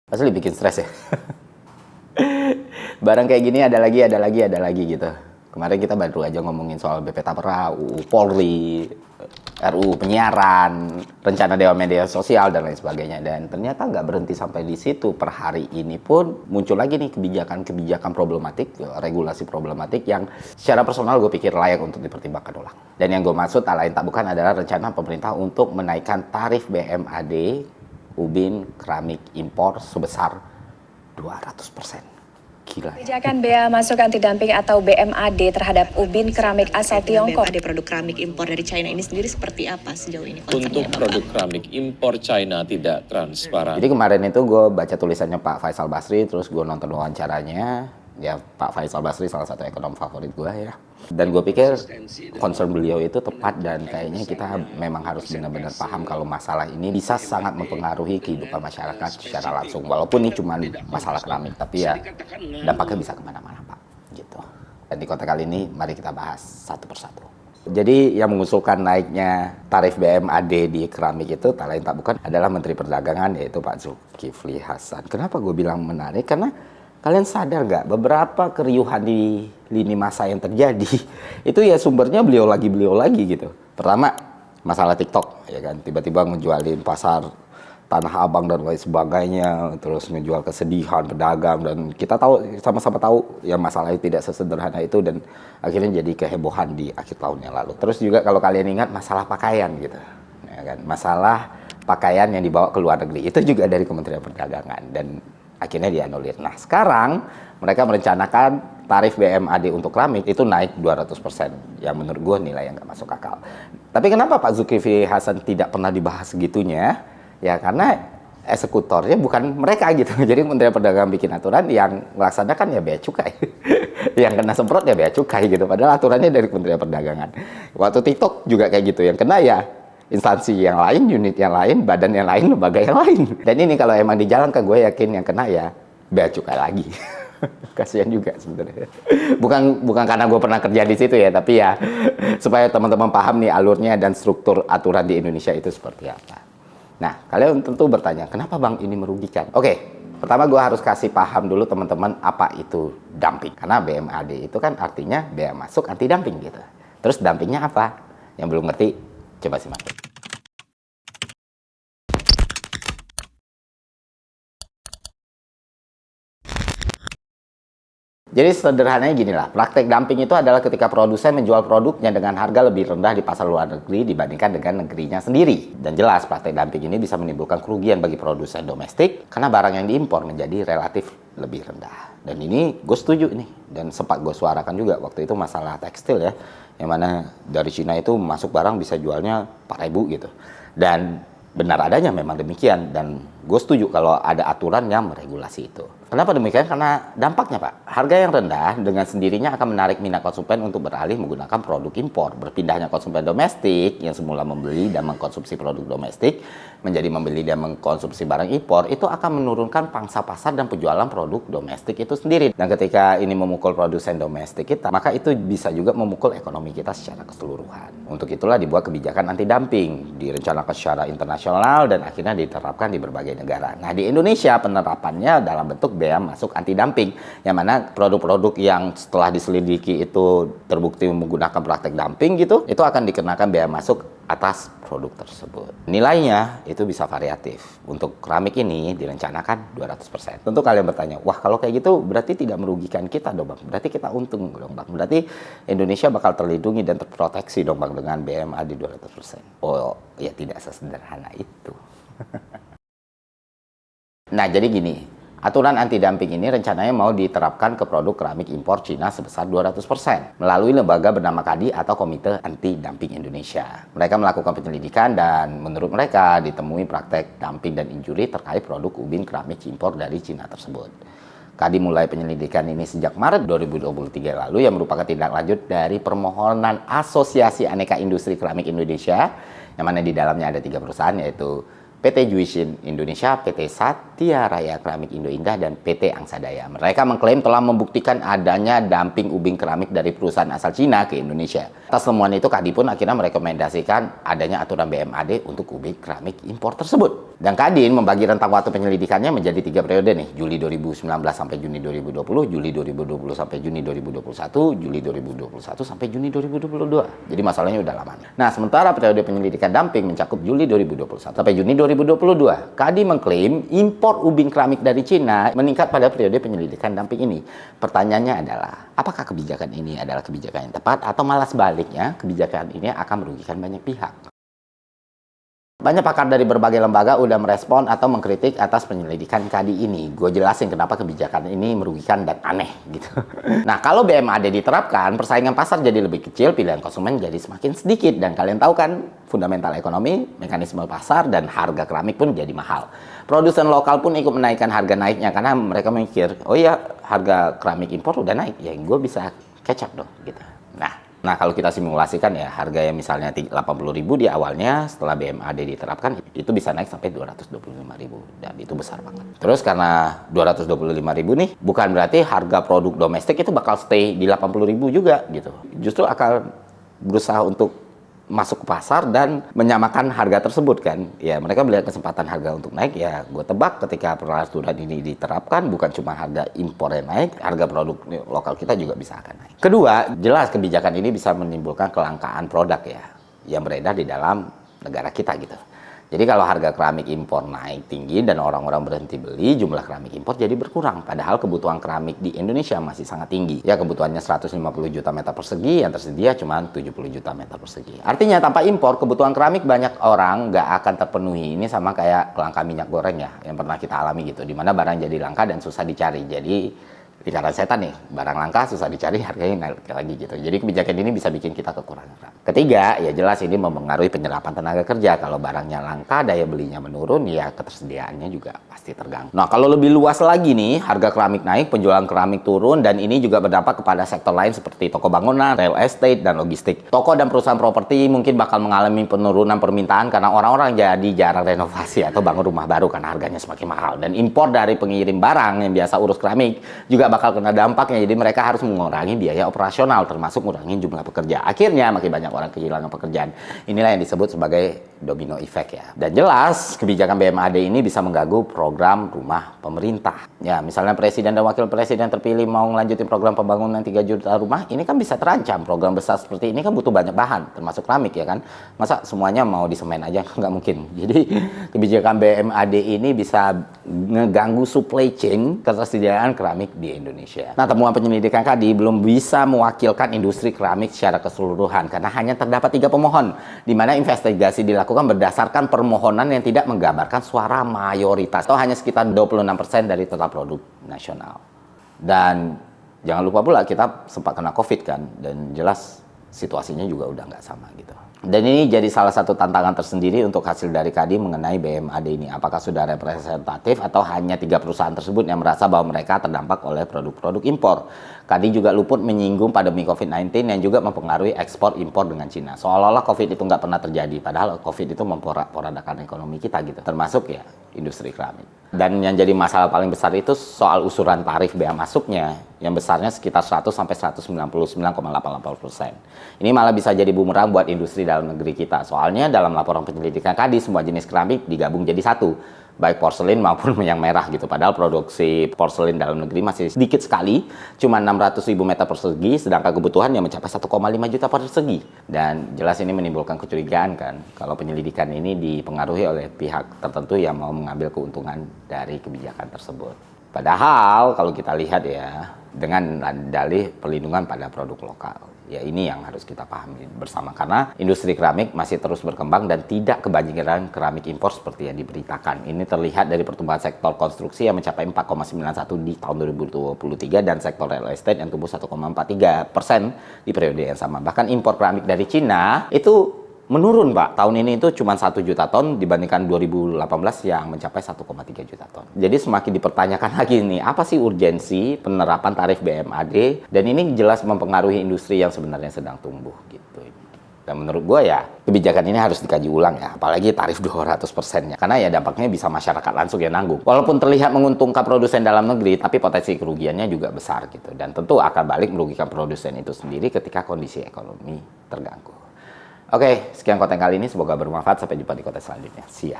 Asli bikin stres ya. Barang kayak gini ada lagi gitu. Kemarin kita baru aja ngomongin soal BP Tapera, UU Polri, RUU penyiaran, rencana Dewan Media Sosial dan lain sebagainya. Dan ternyata nggak berhenti sampai di situ. Per hari ini pun muncul lagi nih kebijakan problematik, regulasi problematik yang secara personal gue pikir layak untuk dipertimbangkan ulang. Dan yang gue maksud tak lain tak bukan adalah rencana pemerintah untuk menaikkan tarif BMAD ubin keramik impor sebesar 200%. Gila. Kebijakan Bea Masuk Anti Dumping atau BMAD terhadap ubin keramik asal Tiongkok. BMAD produk keramik impor dari China ini sendiri seperti apa sejauh ini? Untuk produk keramik impor China tidak transparan. Jadi kemarin itu gue baca tulisannya Pak Faisal Basri, terus gue nonton wawancaranya. Ya Pak Faisal Basri salah satu ekonom favorit gue ya. Dan gue pikir concern beliau itu tepat dan kayaknya kita memang harus benar-benar paham kalau masalah ini bisa sangat mempengaruhi kehidupan masyarakat secara langsung. Walaupun ini cuma masalah keramik, tapi ya dampaknya bisa kemana-mana Pak. Gitu. Dan di kota kali ini mari kita bahas satu persatu. Jadi yang mengusulkan naiknya tarif BMAD di keramik itu tak lain tak bukan adalah Menteri Perdagangan yaitu Pak Zulkifli Hasan. Kenapa gue bilang menarik? Karena kalian sadar nggak beberapa keriuhan di lini masa yang terjadi itu ya sumbernya beliau lagi gitu. Pertama masalah TikTok ya kan, tiba-tiba ngejualin pasar Tanah Abang dan lain sebagainya, terus ngejual kesedihan pedagang dan kita tahu sama-sama tahu ya masalahnya tidak sesederhana itu dan akhirnya jadi kehebohan di akhir tahun yang lalu. Terus juga kalau kalian ingat masalah pakaian gitu ya kan, masalah pakaian yang dibawa ke luar negeri itu juga dari Kementerian Perdagangan dan akhirnya dianulir. Nah sekarang mereka merencanakan tarif BMAD untuk keramik itu naik 200%. Yang menurut gue nilai yang gak masuk akal. Tapi kenapa Pak Zulkifli Hasan tidak pernah dibahas segitunya? Ya karena eksekutornya bukan mereka gitu. Jadi Kementerian Perdagangan bikin aturan yang melaksanakan ya bea cukai. Yang kena semprot ya bea cukai gitu. Padahal aturannya dari Kementerian Perdagangan. Waktu TikTok juga kayak gitu. Yang kena ya instansi yang lain, unit yang lain, badan yang lain, lembaga yang lain. Dan ini kalau emang dijalankan, gue yakin yang kena ya bea cukai lagi. Kasihan juga sebenarnya. Bukan karena gue pernah kerja di situ ya, tapi ya supaya teman-teman paham nih alurnya dan struktur aturan di Indonesia itu seperti apa. Nah, kalian tentu bertanya, kenapa Bang ini merugikan? Oke, pertama gue harus kasih paham dulu teman-teman apa itu dumping. Karena BMAD itu kan artinya bea masuk anti dumping gitu. Terus dumpingnya apa? Yang belum ngerti, coba simak. Jadi sederhananya gini lah, praktek dumping itu adalah ketika produsen menjual produknya dengan harga lebih rendah di pasar luar negeri dibandingkan dengan negerinya sendiri. Dan jelas praktek dumping ini bisa menimbulkan kerugian bagi produsen domestik karena barang yang diimpor menjadi relatif lebih rendah. Dan ini gue setuju nih, dan sempat gue suarakan juga waktu itu masalah tekstil ya, yang mana dari Cina itu masuk barang bisa jualnya 4.000 gitu. Dan benar adanya memang demikian, dan gue setuju kalau ada aturan yang meregulasi itu. Kenapa demikian? Karena dampaknya Pak, harga yang rendah dengan sendirinya akan menarik minat konsumen untuk beralih menggunakan produk impor. Berpindahnya konsumen domestik yang semula membeli dan mengkonsumsi produk domestik menjadi membeli dan mengkonsumsi barang impor, itu akan menurunkan pangsa pasar dan penjualan produk domestik itu sendiri. Dan ketika ini memukul produsen domestik kita, maka itu bisa juga memukul ekonomi kita secara keseluruhan. Untuk itulah dibuat kebijakan anti dumping, direncanakan secara internasional dan akhirnya diterapkan di berbagai negara. Nah di Indonesia penerapannya dalam bentuk bea masuk anti dumping, yang mana produk-produk yang setelah diselidiki itu terbukti menggunakan praktek dumping gitu, itu akan dikenakan bea masuk atas produk tersebut. Nilainya itu bisa variatif. Untuk keramik ini direncanakan 200%. Tentu kalian bertanya, wah kalau kayak gitu berarti tidak merugikan kita dong Bang. Berarti kita untung dong Bang. Berarti Indonesia bakal terlindungi dan terproteksi dong Bang dengan BMAD 200%. Oh ya tidak sesederhana itu. Nah jadi gini, aturan anti-dumping ini rencananya mau diterapkan ke produk keramik impor Cina sebesar 200% melalui lembaga bernama KADI atau Komite Anti-Dumping Indonesia. Mereka melakukan penyelidikan dan menurut mereka ditemui praktek dumping dan injuri terkait produk ubin keramik impor dari Cina tersebut. KADI mulai penyelidikan ini sejak Maret 2023 lalu yang merupakan tindak lanjut dari permohonan Asosiasi Aneka Industri Keramik Indonesia yang mana di dalamnya ada 3 perusahaan yaitu PT Juisin Indonesia, PT SAT, Tia Raya Keramik Indo Indah dan PT Angsadaya. Mereka mengklaim telah membuktikan adanya dumping ubin keramik dari perusahaan asal Cina ke Indonesia. Atas temuan itu, Kadin pun akhirnya merekomendasikan adanya aturan BMAD untuk ubin keramik impor tersebut. Dan Kadin membagi rentang waktu penyelidikannya menjadi 3 periode nih, Juli 2019 sampai Juni 2020, Juli 2020 sampai Juni 2021, Juli 2021 sampai Juni 2022. Jadi masalahnya udah lama. Nah, sementara periode penyelidikan dumping mencakup Juli 2021 sampai Juni 2022. Kadin mengklaim impor ubin keramik dari Cina meningkat pada periode penyelidikan dumping ini. Pertanyaannya adalah, apakah kebijakan ini adalah kebijakan yang tepat atau malah sebaliknya kebijakan ini akan merugikan banyak pihak? Banyak pakar dari berbagai lembaga udah merespon atau mengkritik atas penyelidikan Kadin ini. Gue jelasin kenapa kebijakan ini merugikan dan aneh gitu. Nah, kalau BMAD diterapkan, persaingan pasar jadi lebih kecil, pilihan konsumen jadi semakin sedikit. Dan kalian tahu kan, fundamental ekonomi, mekanisme pasar, dan harga keramik pun jadi mahal. Produsen lokal pun ikut menaikkan harga naiknya karena mereka mikir, oh iya, harga keramik impor udah naik, ya gue bisa catch up dong gitu. Nah, kalau kita simulasikan ya, harga yang misalnya 80.000 di awalnya, setelah BMAD diterapkan, itu bisa naik sampai 225.000. Dan itu besar banget. Terus karena 225.000 nih, bukan berarti harga produk domestik itu bakal stay di 80.000 juga gitu. Justru akan berusaha untuk masuk ke pasar dan menyamakan harga tersebut kan. Ya, mereka melihat kesempatan harga untuk naik, ya gue tebak ketika peraturan ini diterapkan, bukan cuma harga impor yang naik, harga produk lokal kita juga bisa akan naik. Kedua, jelas kebijakan ini bisa menimbulkan kelangkaan produk ya, yang beredar di dalam negara kita gitu. Jadi kalau harga keramik impor naik tinggi dan orang-orang berhenti beli, jumlah keramik impor jadi berkurang. Padahal kebutuhan keramik di Indonesia masih sangat tinggi. Ya, kebutuhannya 150 juta meter persegi, yang tersedia cuma 70 juta meter persegi. Artinya tanpa impor, kebutuhan keramik banyak orang nggak akan terpenuhi. Ini sama kayak kelangkaan minyak goreng ya, yang pernah kita alami gitu. Dimana barang jadi langka dan susah dicari. Jadi lingkaran setan nih, barang langka susah dicari, harganya naik lagi gitu. Jadi kebijakan ini bisa bikin kita kekurangan. Ketiga, ya jelas ini mempengaruhi penyerapan tenaga kerja. Kalau barangnya langka, daya belinya menurun, ya ketersediaannya juga pasti terganggu. Nah, kalau lebih luas lagi nih, harga keramik naik, penjualan keramik turun, dan ini juga berdampak kepada sektor lain seperti toko bangunan, real estate, dan logistik. Toko dan perusahaan properti mungkin bakal mengalami penurunan permintaan karena orang-orang jadi jarang renovasi atau bangun rumah baru karena harganya semakin mahal. Dan impor dari pengirim barang yang biasa urus keramik juga bakal kena dampaknya. Jadi mereka harus mengurangi biaya operasional, termasuk mengurangi jumlah pekerja. Akhirnya makin banyak orang kehilangan pekerjaan. Inilah yang disebut sebagai domino effect ya. Dan jelas kebijakan BMAD ini bisa mengganggu program rumah pemerintah. Ya, misalnya presiden dan wakil presiden terpilih mau ngelanjutin program pembangunan 3 juta rumah, ini kan bisa terancam. Program besar seperti ini kan butuh banyak bahan, termasuk keramik ya kan. Masa semuanya mau disemen aja? Nggak mungkin. Jadi kebijakan BMAD ini bisa ngeganggu supply chain ketersediaan keramik di Indonesia. Nah, temuan penyelidikan Kadin belum bisa mewakilkan industri keramik secara keseluruhan karena hanya terdapat 3 pemohon, di mana investigasi dilakukan berdasarkan permohonan yang tidak menggambarkan suara mayoritas atau hanya sekitar 26% dari total produk nasional. Dan jangan lupa pula kita sempat kena COVID kan, dan jelas situasinya juga udah nggak sama gitu. Dan ini jadi salah satu tantangan tersendiri untuk hasil dari Kadin mengenai BMAD ini. Apakah sudah representatif atau hanya 3 perusahaan tersebut yang merasa bahwa mereka terdampak oleh produk-produk impor. Kadin juga luput menyinggung pandemi COVID-19 yang juga mempengaruhi ekspor impor dengan Cina. Seolah-olah COVID itu nggak pernah terjadi, padahal COVID itu memporak-porandakan ekonomi kita gitu, termasuk ya industri keramik. Dan yang jadi masalah paling besar itu soal usulan tarif bea masuknya yang besarnya sekitar 100 sampai 199,88%. Ini malah bisa jadi bumerang buat industri dalam negeri kita. Soalnya dalam laporan penyelidikan Kadin semua jenis keramik digabung jadi satu, baik porselin maupun yang merah gitu. Padahal produksi porselin dalam negeri masih sedikit sekali, cuma 600.000 meter persegi, sedangkan kebutuhan yang mencapai 1,5 juta persegi. Dan jelas ini menimbulkan kecurigaan kan, kalau penyelidikan ini dipengaruhi oleh pihak tertentu yang mau mengambil keuntungan dari kebijakan tersebut. Padahal kalau kita lihat ya, dengan dalih perlindungan pada produk lokal. Ya, ini yang harus kita pahami bersama, karena industri keramik masih terus berkembang dan tidak kebanjiran keramik impor seperti yang diberitakan. Ini terlihat dari pertumbuhan sektor konstruksi yang mencapai 4,91 di tahun 2023 dan sektor real estate yang tumbuh 1,43% di periode yang sama. Bahkan impor keramik dari Cina itu menurun, Pak. Tahun ini itu cuma 1 juta ton dibandingkan 2018 yang mencapai 1,3 juta ton. Jadi semakin dipertanyakan lagi nih, apa sih urgensi penerapan tarif BMAD? Dan ini jelas mempengaruhi industri yang sebenarnya sedang tumbuh gitu. Dan menurut gue ya, kebijakan ini harus dikaji ulang ya, apalagi tarif 200%-nya. Karena ya dampaknya bisa masyarakat langsung yang nanggung. Walaupun terlihat menguntungkan produsen dalam negeri, tapi potensi kerugiannya juga besar gitu. Dan tentu akan balik merugikan produsen itu sendiri ketika kondisi ekonomi terganggu. Oke, sekian konten kali ini. Semoga bermanfaat. Sampai jumpa di konten selanjutnya. See ya.